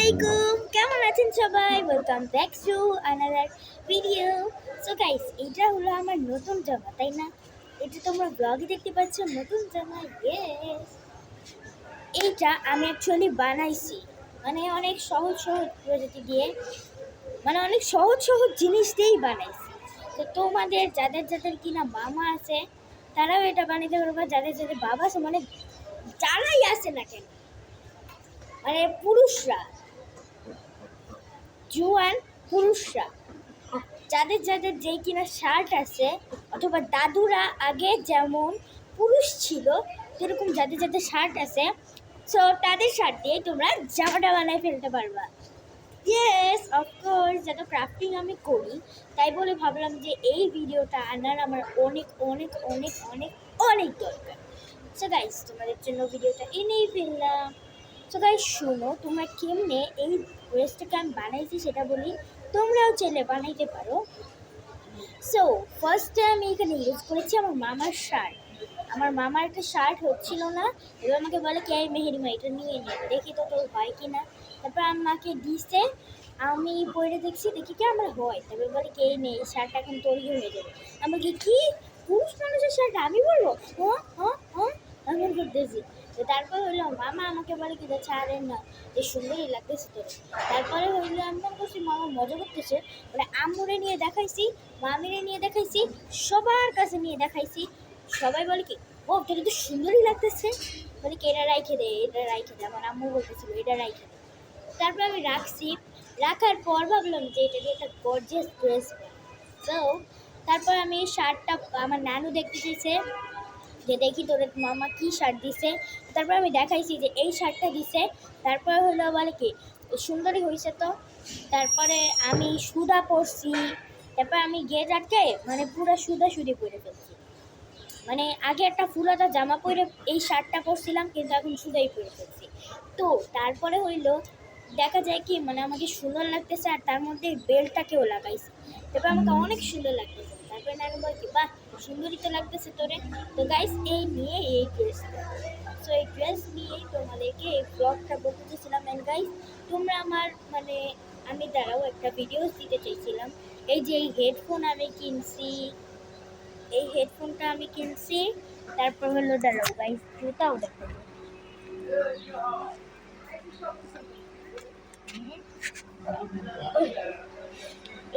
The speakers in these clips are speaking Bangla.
আলাইকুম, কেমন আছেন সবাই? Welcome back to another video. So guys, এটা হলো আমার নতুন জামা, তাই না? এটা তোমরা ব্লগে দেখতে পাচ্ছ, নতুন জামা। ইয়েস, এইটা আমি অ্যাকচুয়ালি বানাইছি, মানে অনেক সহজ সহজ প্রযুক্তি দিয়ে, মানে অনেক সহজ সহজ জিনিস দিয়েই বানাইছি। তো তোমাদের যাদের যাদের কিনা মামা আছে তারাও এটা বানাইতে পারবে, যাদের যাদের বাবা আছে, মানে যারাই আছে না কেন, মানে পুরুষরা, জোয়ান পুরুষরা, যাদের যাদের যেই কিনা শার্ট আছে, অথবা দাদুরা আগে যেমন পুরুষ ছিল সেরকম যাদের যাদের শার্ট আছে, সো তাদের শার্ট দিয়ে তোমরা জামাটা বানায় ফেলতে পারবা। ইয়েস, অফকোর্স, যত ক্রাফটিং আমি করি তাই বলে ভাবলাম যে এই ভিডিওটা আনার আমার অনেক অনেক অনেক অনেক অনেক দরকার। সো গাইস, তোমাদের জন্য ভিডিওটা এনেই ফেললাম। সো গাইস, শোনো, তোমরা কেমনে এই ড্রেসটাকে আমি বানাইছি সেটা বলি, তোমরাও চাইলে বানাইতে পারো। সো ফার্স্টে আমি এখানে ইউজ করেছি আমার মামার শার্ট। আমার মামার একটা শার্ট হচ্ছিল না, এবার আমাকে বলে কে মেহেরিমা এটা নিয়ে নে, দেখি তো তোর হয় কি না। তারপর আমাকে দিছে, আমি পরে দেখছি, দেখি কি আমার হয়। তারপর বলে কে নেই, শার্টটা এখন তৈরি হয়ে যাবে। আমাকে কি পুরুষ মানুষের শার্ট আমি বলবো? হ্যাঁ হ্যাঁ হ্যাঁ, আমি করতেছি। তো তারপর হইলো মামা আমাকে বলে কি ছাড়েন না, যে সুন্দরই লাগতেছে তোর। তারপরে হইলো আমি মনে করছি মামা মজা করতেছে, মানে আম্মুরে নিয়ে দেখাইছি, মামিরে নিয়ে দেখাইছি, সবার কাছে নিয়ে দেখাইছি। সবাই বলে কি, ও তোর তো সুন্দরই লাগতেছে। বলে কি এটা রাইখে দে, এটা রাইখে দে, আমার আম্মু বলতেছিল এটা রাইখে দে। তারপর আমি রাখছি, রাখার পর ভাবলাম যে এটা দিয়ে একটা গর্জিয়াস ড্রেস। তো তারপর আমি শার্টটা, আমার নানু দেখতে চেয়েছে যে দেখি তোর মামা কি শার্ট দিছে। তারপর আমি দেখাইছি যে এই শার্টটা দিছে। তারপর হলো বলে কি সুন্দরই হয়েছে তো। তারপরে আমি সুদা পরছি, তারপর আমি গেট আটকে মানে পুরো সুদি পরে ফেলছি। মানে আগে একটা ফুলাতা জামা পরে এই শার্টটা পরছিলাম, কিন্তু এখন সুদাই পরে ফেলছি। তো তারপরে হইলো দেখা যায় কি, মানে আমাকে সুন্দর লাগতেছে, আর তার মধ্যে বেল্টটাকেও লাগাইছি। তারপর আমাকে অনেক সুন্দর লাগতেছে। তারপরে নানু বল কি, বাহ সুন্দরই তো লাগতেছে তোরে। তো গাইস, এই নিয়ে এই ড্রেসটা, সো এই ড্রেস নিয়েই তোমাদেরকে এই ব্লগটা বলতেছিলাম। অ্যান্ড গাইস, তোমরা আমার মানে আমি দ্বারাও একটা ভিডিওস দিতে চাইছিলাম। এই যে এই হেডফোন আমি কিনছি, এই হেডফোনটা আমি কিনছি। তারপর হলো দাঁড়াও গাইস, জুতাও দেখো,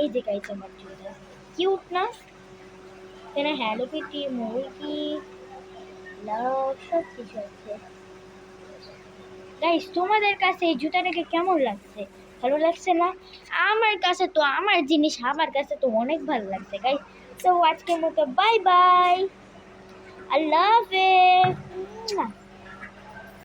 এই যে গাইস আমার জুতা, কিউট না? এখানে হ্যালো কিটি, মুরগি, লাভ সব কিছু আছে। গাইস, তোমাদের কাছে এই জুতাটাকে কেমন লাগছে? ভালো লাগছে না? আমার কাছে তো, আমার জিনিস আমার কাছে তো অনেক ভালো লাগছে গাইস। তো আজকের মতো বাই বাই, আল্লাহ হাফেজ।